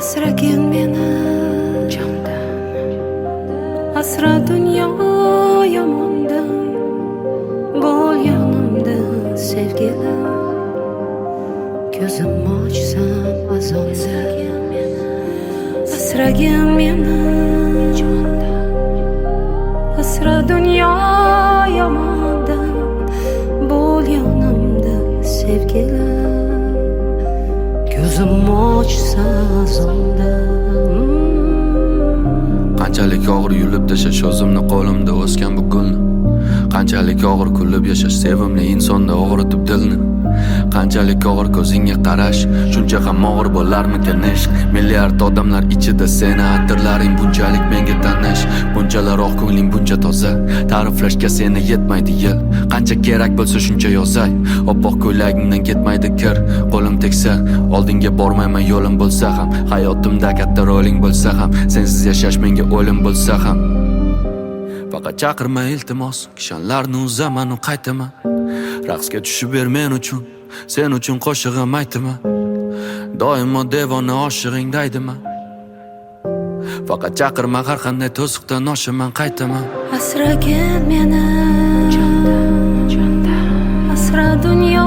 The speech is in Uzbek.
Asragin meni jondan, asra dunyo yomondan, bo'l yonimda sevgilim. Ko'zim ochsam azonda, asragin meni jondan, asra dunyo yomondan, bo'l yonimda sevgilim. Ko'zim ochsa azonda. Qanchalik og'ir yulib tashash o'zimni qo'limda o'sgan bu gulni. Qanchalik og'ir kulib yashash sevimli insonda og'ritib dilni. Qanchalik og'ir ko'zingga qarash, shuncha ham og'ir bo'larmikan ishq. Milliard odamlar ichida seni atirlaring bunchalik menga tanish. Bunchalar oq ko'ngling buncha toza, ta'riflashga seni yetmaydi yil. Qancha kerak bo'lsa shuncha yozay, oppoq ko'ylagingdan ketmaydi kir. Qo'lim tegsa, oldinga bormayman yo'lim bo'lsa ham, hayotimda katta roling bo'lsa ham, sensiz yashash menga o'lim bo'lsa ham. Faqat chaqirma iltimos, kishanlarni uzaman u qaytaman. Raqsga tushib ber men uchun, sen uchun qo'shig'im aytaman. Doimo devona oshig'ing daydiman. Faqat chaqirma, har qanday to'siqdan oshaman qaytaman. Asragin meni jondan, asra dunyo